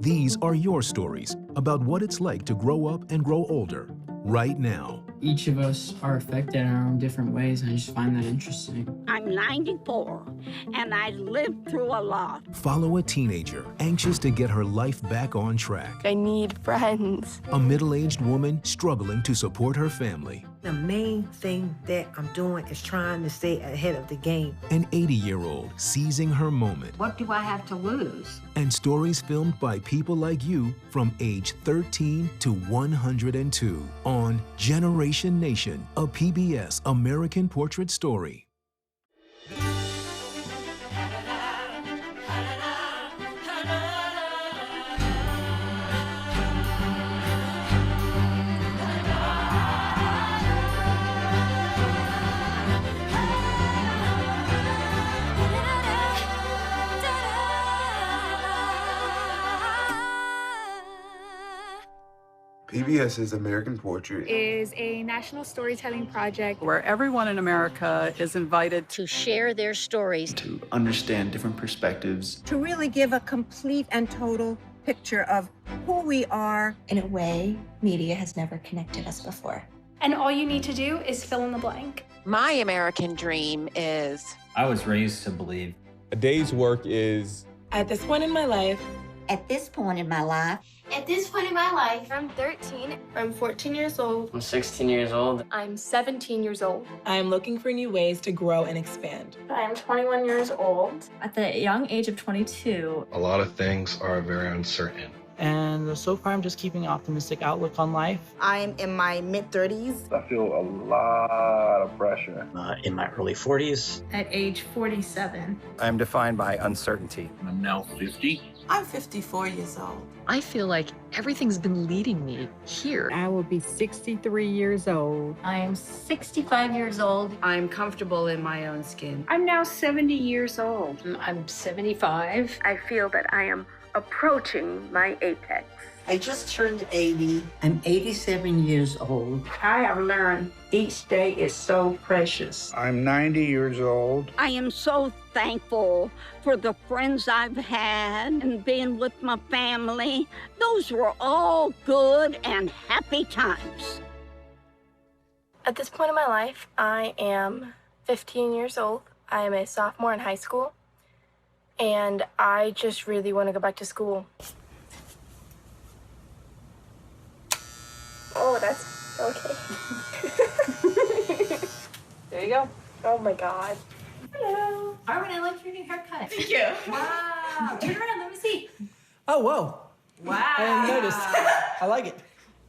These are your stories about what it's like to grow up and grow older right now. Each of us are affected in our own different ways, and I just find that interesting. I'm 94, and I lived through a lot. Follow a teenager anxious to get her life back on track. I need friends. A middle-aged woman struggling to support her family. The main thing that I'm doing is trying to stay ahead of the game. An 80-year-old seizing her moment. What do I have to lose? And stories filmed by people like you from age 13 to 102 on Generation Nation, a PBS American Portrait Story. PBS's American Portrait is a national storytelling project where everyone in America is invited to share their stories, to understand different perspectives, to really give a complete and total picture of who we are. In a way, media has never connected us before. And all you need to do is fill in the blank. My American dream is... I was raised to believe. A day's work is... At this point in my life. At this point in my life. At this point in my life. I'm 13. I'm 14 years old. I'm 16 years old. I'm 17 years old. I am looking for new ways to grow and expand. I am 21 years old. At the young age of 22. A lot of things are very uncertain. And so far, I'm just keeping an optimistic outlook on life. I'm in my mid-30s. I feel a lot of pressure. In my early 40s. At age 47. I'm defined by uncertainty. I'm now 50. I'm 54 years old. I feel like everything's been leading me here. I will be 63 years old. I am 65 years old. I'm comfortable in my own skin. I'm now 70 years old. I'm 75. I feel that I am approaching my apex. I just turned 80. I'm 87 years old. I have learned each day is so precious. I'm 90 years old. I am so thankful for the friends I've had and being with my family. Those were all good and happy times. At this point in my life, I am 15 years old. I am a sophomore in high school, and I just really want to go back to school. Oh, that's okay. There you go. Oh my God. Hello. Arvin, I like your new haircut. Thank you. Wow. Turn around, let me see. Oh, whoa. Wow. I hadn't noticed. I like it.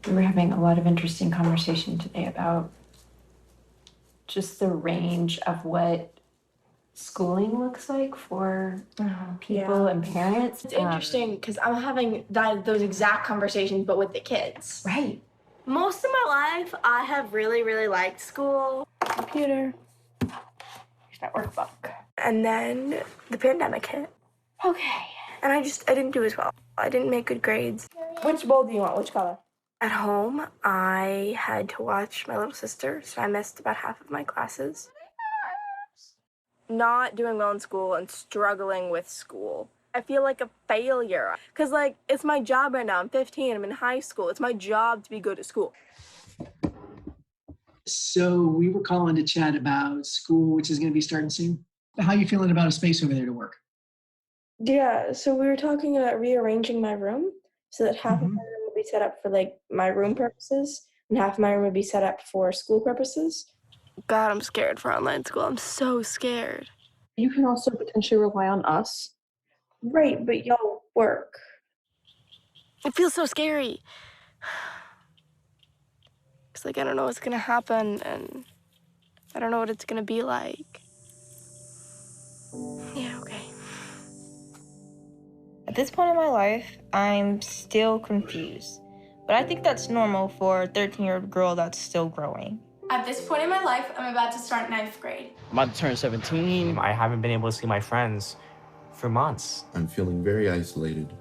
We were having a lot of interesting conversation today about just the range of what schooling looks like for people and parents. It's interesting because I'm having those exact conversations, but with the kids. Right. Most of my life, I have really, really liked school. Computer. Here's my workbook. And then the pandemic hit. Okay. And I didn't do as well. I didn't make good grades. Which bowl do you want? Which color? At home, I had to watch my little sister, so I missed about half of my classes. Not doing well in school and struggling with school. I feel like a failure. Because, it's my job right now. I'm 15. I'm in high school. It's my job to be good at school. So we were calling to chat about school, which is going to be starting soon. How are you feeling about a space over there to work? Yeah, so we were talking about rearranging my room so that half of my room would be set up for, my room purposes, and half of my room would be set up for school purposes. God, I'm scared for online school. I'm so scared. You can also potentially rely on us. Right, but y'all work. It feels so scary. It's I don't know what's gonna happen, and I don't know what it's gonna be like. Yeah, okay. At this point in my life, I'm still confused. But I think that's normal for a 13-year-old girl that's still growing. At this point in my life, I'm about to start 9th grade. I'm about to turn 17. I haven't been able to see my friends for months. I'm feeling very isolated.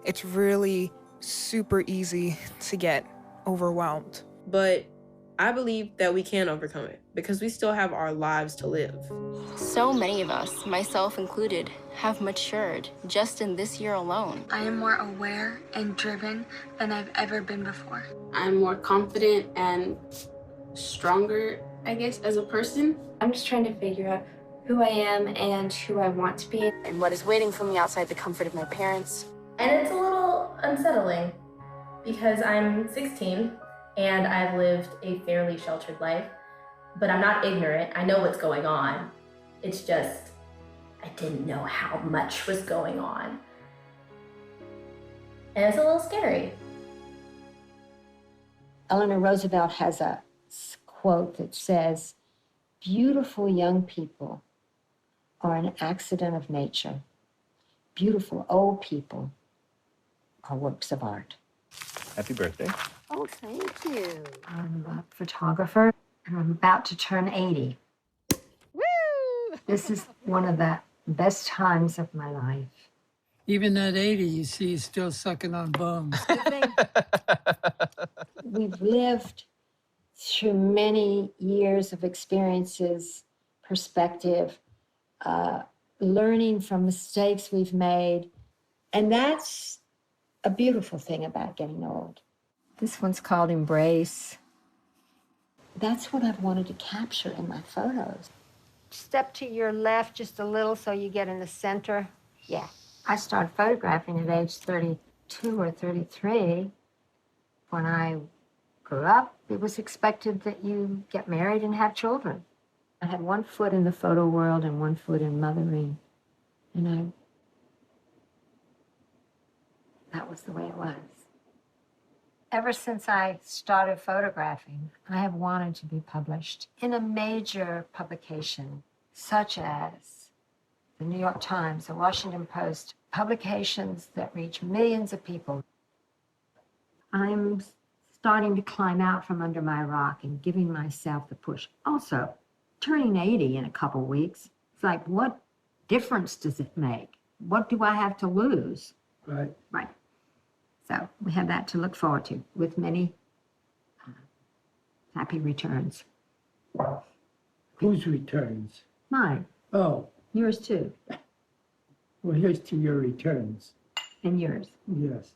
It's really super easy to get overwhelmed. But I believe that we can overcome it because we still have our lives to live. So many of us, myself included, have matured just in this year alone. I am more aware and driven than I've ever been before. I'm more confident and stronger, I guess, as a person. I'm just trying to figure out who I am and who I want to be. And what is waiting for me outside the comfort of my parents. And it's a little unsettling because I'm 16 and I've lived a fairly sheltered life, but I'm not ignorant. I know what's going on. It's just, I didn't know how much was going on. And it's a little scary. Eleanor Roosevelt has a quote that says, "Beautiful young people are an accident of nature. Beautiful old people are works of art." Happy birthday. Oh, thank you. I'm a photographer, and I'm about to turn 80. Woo! This is one of the best times of my life. Even at 80, you see, he's still sucking on bums. We've lived through many years of experiences, perspective, learning from mistakes we've made. And that's a beautiful thing about getting old. This one's called Embrace. That's what I've wanted to capture in my photos. Step to your left just a little so you get in the center. Yeah. I started photographing at age 32 or 33. When I grew up, it was expected that you get married and have children. I had one foot in the photo world and one foot in mothering. And that was the way it was. Ever since I started photographing, I have wanted to be published in a major publication, such as the New York Times, the Washington Post, publications that reach millions of people. I'm starting to climb out from under my rock and giving myself the push. Also, turning 80 in a couple weeks, it's like, what difference does it make? What do I have to lose? Right. Right. So we have that to look forward to with many happy returns. Whose returns? Mine. Oh, Yours too. well, here's to your returns. And yours. Yes.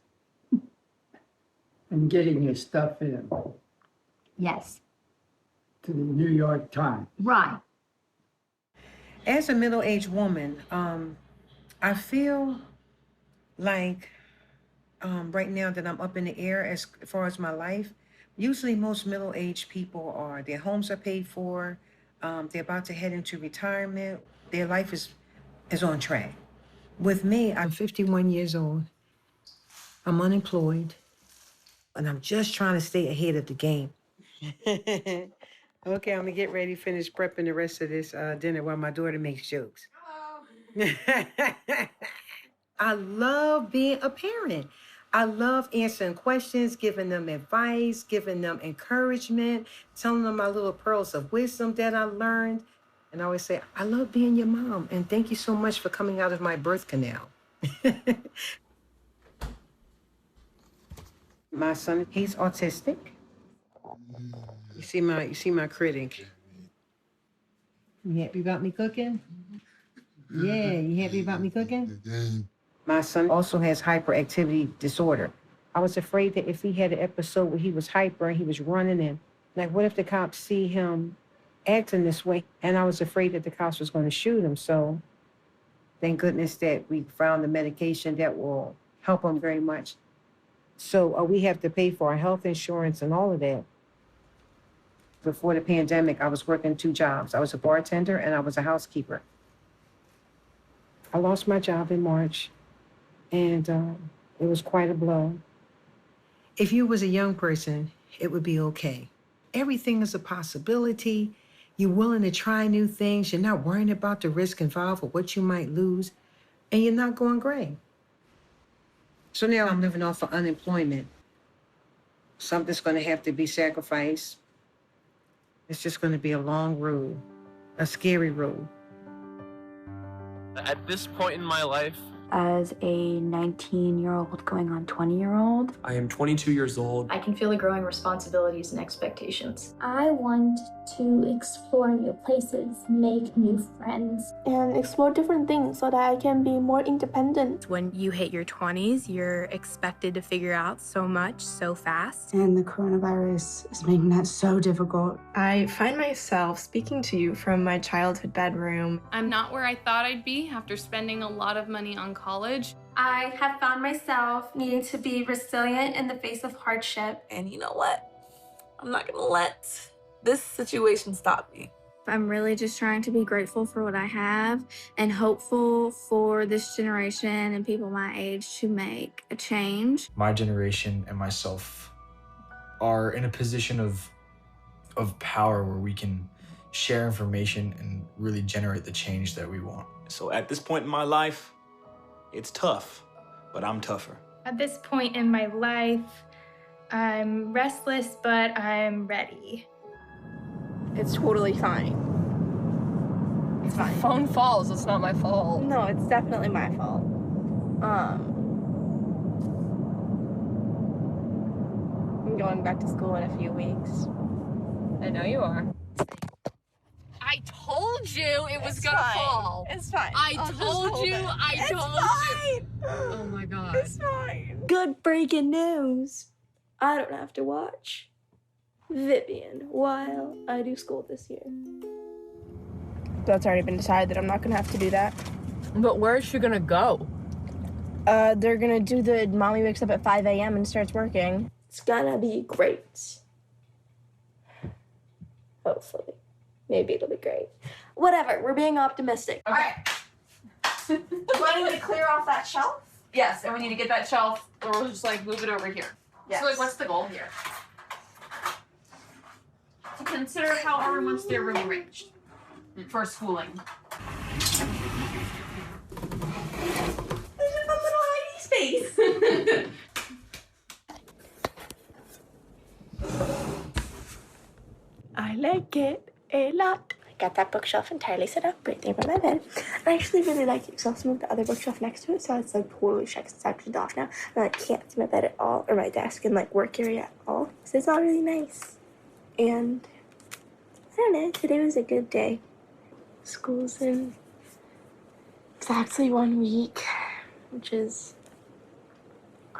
And getting your stuff in Yes. to the New York Times. Right. As a middle-aged woman, I feel like right now that I'm up in the air as far as my life. Usually most middle-aged people their homes are paid for, they're about to head into retirement, their life is on track. With me, I'm 51 years old, I'm unemployed, and I'm just trying to stay ahead of the game. Okay, I'm gonna get ready, finish prepping the rest of this dinner while my daughter makes jokes. Hello. I love being a parent. I love answering questions, giving them advice, giving them encouragement, telling them my little pearls of wisdom that I learned. And I always say, I love being your mom, and thank you so much for coming out of my birth canal. My son, he's autistic. You see my critic. You happy about me cooking? Yeah, you happy about me cooking? My son also has hyperactivity disorder. I was afraid that if he had an episode where he was hyper and he was running in, like, what if the cops see him acting this way? And I was afraid that the cops was going to shoot him. So thank goodness that we found the medication that will help him very much. So we have to pay for our health insurance and all of that. Before the pandemic, I was working 2 jobs. I was a bartender and I was a housekeeper. I lost my job in March, and it was quite a blow. If you was a young person, it would be okay. Everything is a possibility. You're willing to try new things. You're not worrying about the risk involved or what you might lose, and you're not going gray. So now I'm living off of unemployment. Something's going to have to be sacrificed. It's just going to be a long road, a scary road. At this point in my life, as a 19-year-old going on 20-year-old. I am 22 years old. I can feel the growing responsibilities and expectations. I want to explore new places, make new friends, and explore different things so that I can be more independent. When you hit your 20s, you're expected to figure out so much so fast. And the coronavirus is making that so difficult. I find myself speaking to you from my childhood bedroom. I'm not where I thought I'd be after spending a lot of money on college. I have found myself needing to be resilient in the face of hardship. And you know what? I'm not gonna let this situation stop me. I'm really just trying to be grateful for what I have and hopeful for this generation and people my age to make a change. My generation and myself are in a position of power where we can share information and really generate the change that we want. So at this point in my life, it's tough, but I'm tougher. At this point in my life, I'm restless, but I'm ready. It's totally fine. It's fine. The phone falls, it's not my fault. No, it's definitely my fault. I'm going back to school in a few weeks. I know you are. I told you it was gonna fall. It's fine. I told you. I told you. Oh my God. It's fine. Good breaking news. I don't have to watch Vivian while I do school this year. That's already been decided that I'm not gonna have to do that. But where is she gonna go? They're gonna do the mommy wakes up at 5 a.m. and starts working. It's gonna be great. Hopefully. Maybe it'll be great. Whatever, we're being optimistic. All right. Do I need to clear off that shelf? Yes, and we need to get that shelf, or we'll just like move it over here. Yes. So like, what's the goal here? To consider how everyone wants their room arranged for schooling. There's just a little hiding space. I like it a lot. I got that bookshelf entirely set up right there by my bed. I actually really like it, so I'll move the other bookshelf next to it, so it's like totally shut, it's sectioned off now. And I can't see my bed at all, or my desk and like work area at all. So it's all really nice. And I don't know, today was a good day. School's in exactly 1 week, which is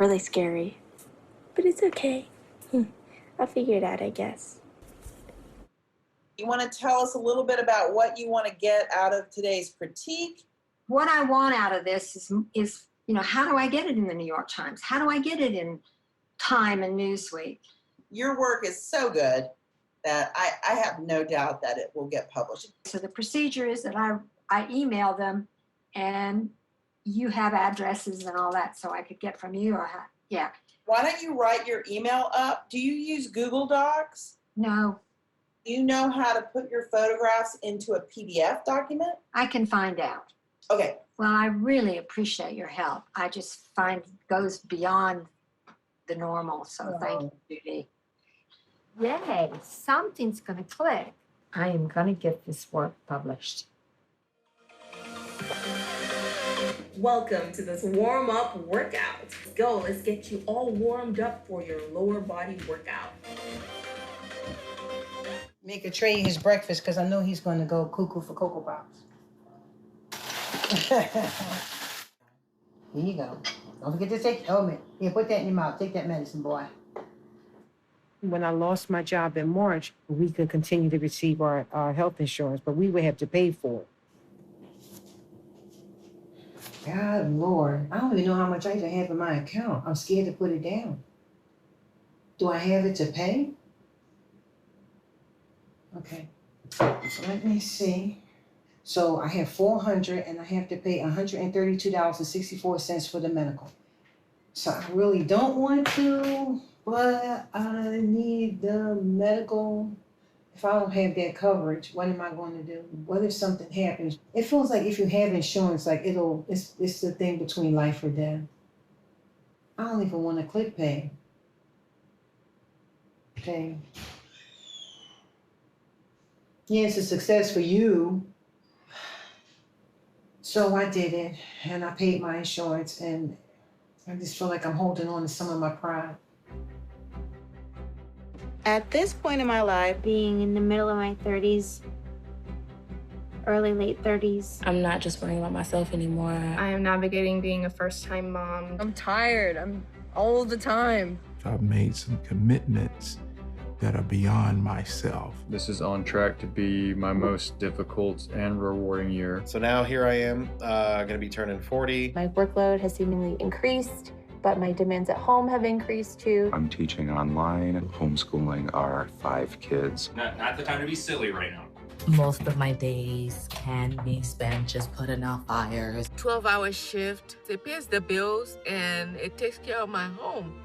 really scary. But it's okay. I'll figure it out, I guess. You want to tell us a little bit about what you want to get out of today's critique? What I want out of this is, you know, how do I get it in the New York Times? How do I get it in Time and Newsweek? Your work is so good that I have no doubt that it will get published. So the procedure is that I email them, and you have addresses and all that, so I could get from you, or yeah. Why don't you write your email up? Do you use Google Docs? No. Do you know how to put your photographs into a PDF document? I can find out. Okay. Well, I really appreciate your help. I just find it goes beyond the normal, so thank you, Judy. Yay, something's going to click. I am going to get this work published. Welcome to this warm-up workout. Let's go. Let's get you all warmed up for your lower body workout. Make a Trey his breakfast because I know he's going to go cuckoo for Cocoa Pops. Here you go. Don't forget to take your helmet. Here, put that in your mouth. Take that medicine, boy. When I lost my job in March, we could continue to receive our health insurance, but we would have to pay for it. God, Lord, I don't even know how much I even have in my account. I'm scared to put it down. Do I have it to pay? Okay, so let me see. So I have $400 and I have to pay $132.64 for the medical. So I really don't want to, but I need the medical. If I don't have that coverage, what am I going to do? What if something happens? It feels like if you have insurance, like it's the thing between life or death. I don't even want to click pay. Pay. Yeah, it's a success for you. So I did it, and I paid my insurance, and I just feel like I'm holding on to some of my pride. At this point in my life, being in the middle of my 30s, early, late 30s. I'm not just worrying about myself anymore. I am navigating being a first-time mom. I'm tired. I'm all the time. I've made some commitments that are beyond myself. This is on track to be my most difficult and rewarding year. So now here I am, going to be turning 40. My workload has seemingly increased, but my demands at home have increased too. I'm teaching online, homeschooling our 5 kids. Not the time to be silly right now. Most of my days can be spent just putting out fires. 12-hour shift. It pays the bills and it takes care of my home.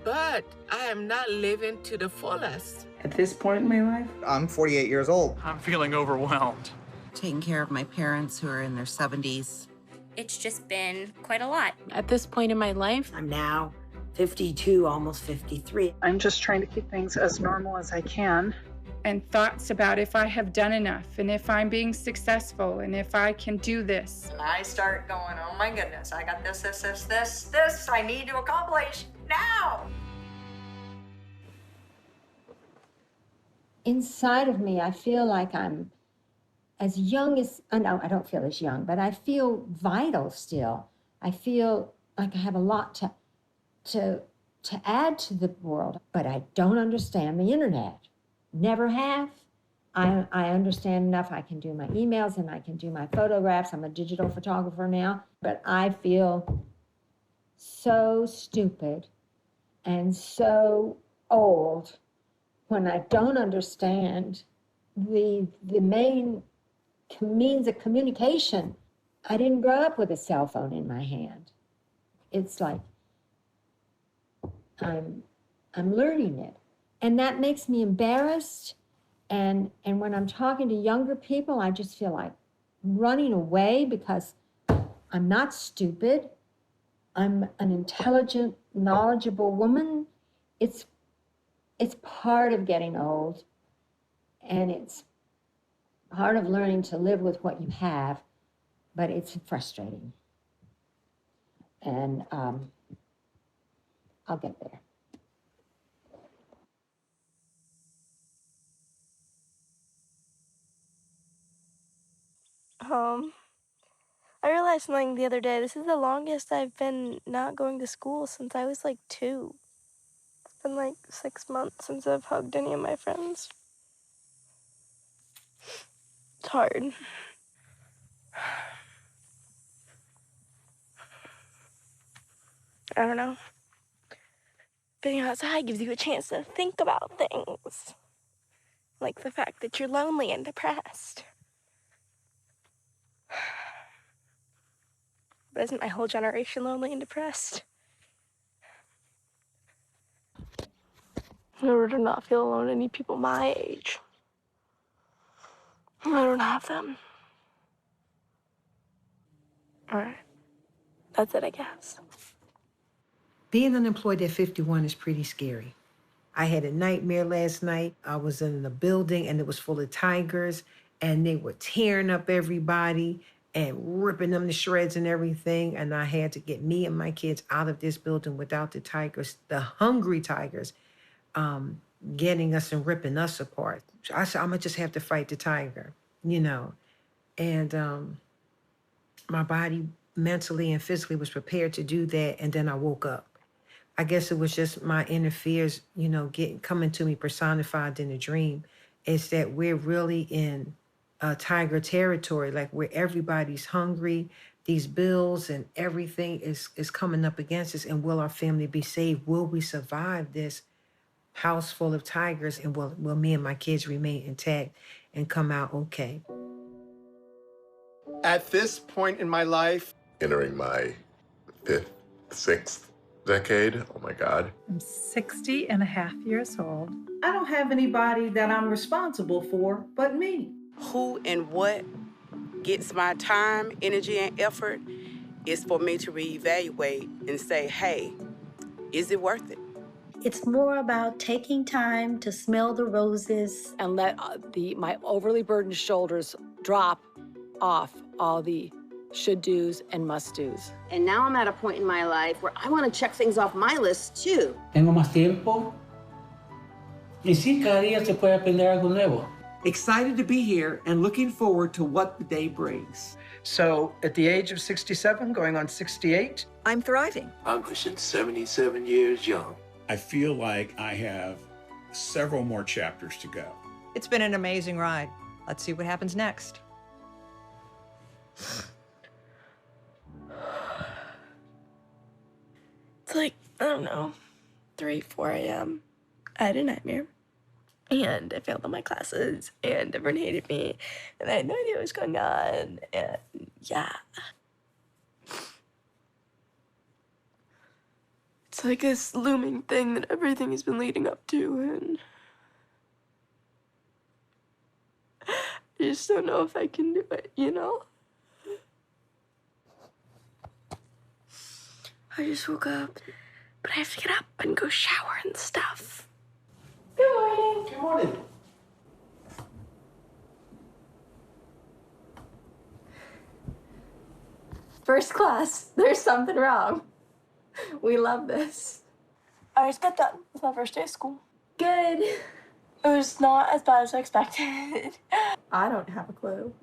But I am not living to the fullest. At this point in my life, I'm 48 years old. I'm feeling overwhelmed. Taking care of my parents who are in their 70s. It's just been quite a lot. At this point in my life, I'm now 52, almost 53. I'm just trying to keep things as normal as I can. And thoughts about if I have done enough and if I'm being successful and if I can do this. And I start going, oh my goodness, I got this I need to accomplish now. Inside of me, I feel like I'm as young as, no, I don't feel as young, but I feel vital still. I feel like I have a lot to add to the world, but I don't understand the internet. Never have. I understand enough. I can do my emails and I can do my photographs. I'm a digital photographer now, but I feel so stupid and so old when I don't understand the main means of communication. I didn't grow up with a cell phone in my hand. It's like I'm learning it. And that makes me embarrassed. And when I'm talking to younger people, I just feel like running away because I'm not stupid. I'm an intelligent, knowledgeable woman. It's part of getting old. And it's part of learning to live with what you have, but it's frustrating. And I'll get there. I realized something the other day. This is the longest I've been not going to school since I was like 2. It's been like 6 months since I've hugged any of my friends. It's hard. I don't know. Being outside gives you a chance to think about things. Like the fact that you're lonely and depressed. But isn't my whole generation lonely and depressed? In order to not feel alone, I need people my age. I don't have them. All right. That's it, I guess. Being unemployed at 51 is pretty scary. I had a nightmare last night. I was in a building and it was full of tigers and they were tearing up everybody and ripping them to shreds and everything. And I had to get me and my kids out of this building without the tigers, the hungry tigers, getting us and ripping us apart. I said, I'm gonna just have to fight the tiger, you know. And my body mentally and physically was prepared to do that. And then I woke up. I guess it was just my inner fears, you know, coming to me personified in a dream. It's that we're really in tiger territory, like where everybody's hungry, these bills and everything is coming up against us. And will our family be saved? Will we survive this house full of tigers? And will me and my kids remain intact and come out okay? At this point in my life, entering my 5th, 6th decade, oh my God. I'm 60 and a half years old. I don't have anybody that I'm responsible for but me. Who and what gets my time, energy, and effort is for me to reevaluate and say, hey, is it worth it? It's more about taking time to smell the roses and let my overly burdened shoulders drop off all the should do's and must do's. And now I'm at a point in my life where I want to check things off my list too. Tengo más tiempo. Y sí, cada día se puede aprender algo nuevo. Excited to be here and looking forward to what the day brings. So at the age of 67, going on 68, I'm thriving. I'm pushing 77 years young. I feel like I have several more chapters to go. It's been an amazing ride. Let's see what happens next. It's like, I don't know, 3, 4 a.m. I had a nightmare. And I failed all my classes, and everyone hated me, and I had no idea what was going on, and yeah. It's like this looming thing that everything has been leading up to, and I just don't know if I can do it, you know? I just woke up, but I have to get up and go shower and stuff. Good morning. Good morning. First class. There's something wrong. We love this. I just got done with my first day of school. Good. It was not as bad as I expected. I don't have a clue.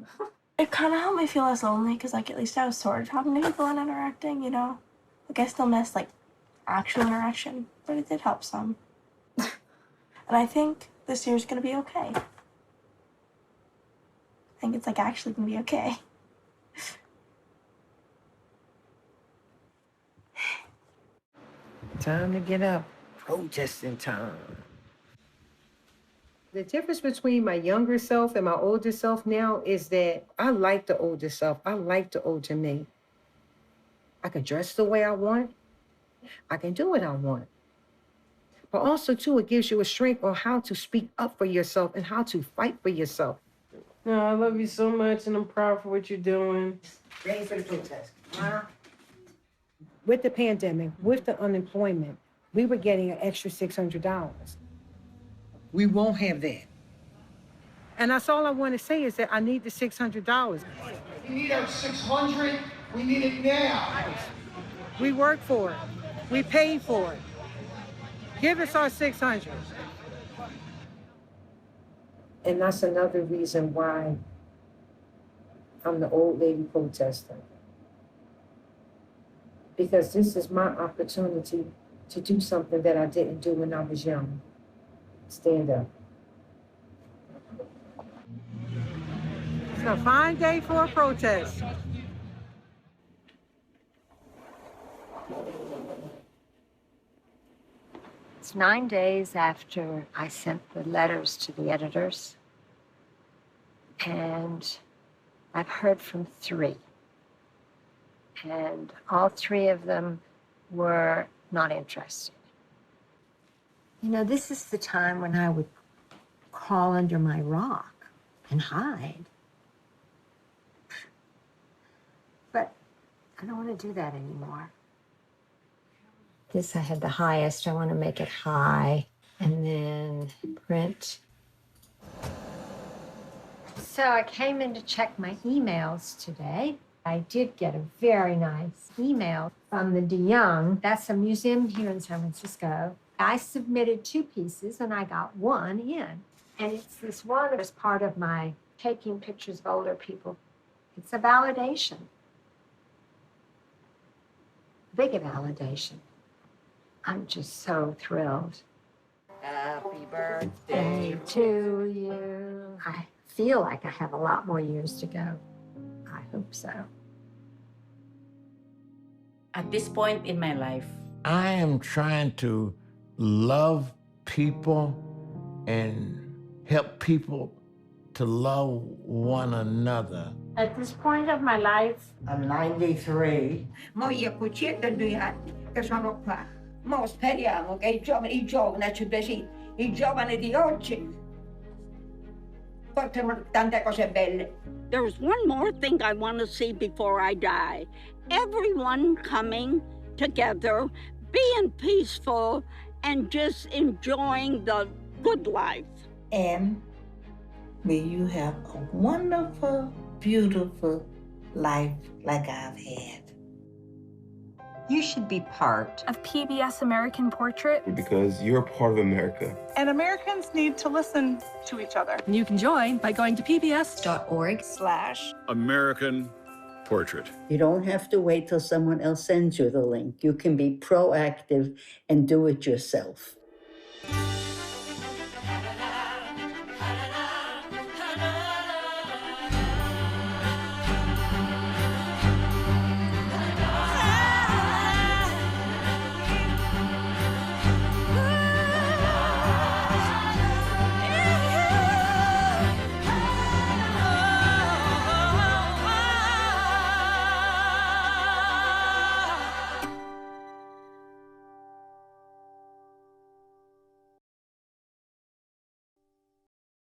It kind of helped me feel less lonely because, like, at least I was sort of talking to people and interacting, you know? Like, I still miss, like, actual interaction, but it did help some. And I think this year's gonna be okay. I think it's, like, actually gonna be okay. Time to get up. Protesting time. The difference between my younger self and my older self now is that I like the older self. I like the older me. I can dress the way I want. I can do what I want. But also, too, it gives you a strength on how to speak up for yourself and how to fight for yourself. No, I love you so much, and I'm proud for what you're doing. Ready for the protest. With the pandemic, with the unemployment, we were getting an extra $600. We won't have that. And that's all I want to say is that I need the $600. We need our 600. We need it now. We worked for it. We paid for it. Give us our 600. And that's another reason why I'm the old lady protester. Because this is my opportunity to do something that I didn't do when I was young. Stand up. It's a fine day for a protest. It's 9 days after I sent the letters to the editors, and I've heard from 3. And all 3 of them were not interested. You know, this is the time when I would crawl under my rock and hide. But I don't want to do that anymore. This I had the highest. I want to make it high. And then print. So I came in to check my emails today. I did get a very nice email from the DeYoung. That's a museum here in San Francisco. I submitted 2 pieces and I got 1 in. And it's this one as part of my taking pictures of older people. It's a validation. Big validation. I'm just so thrilled. Happy birthday to you. I feel like I have a lot more years to go. I hope so. At this point in my life, I am trying to love people and help people to love one another. At this point of my life, I'm 93. Moje cucciette che sono qua. Ma speriamo che i giovani ci pensi, i giovani di oggi portano tante cose belle. There's one more thing I want to see before I die. Everyone coming together, being peaceful, and just enjoying the good life. And may you have a wonderful, beautiful life like I've had. You should be part of PBS American Portrait because you're a part of America. And Americans need to listen to each other. And you can join by going to pbs.org/American Portrait. You don't have to wait till someone else sends you the link. You can be proactive and do it yourself.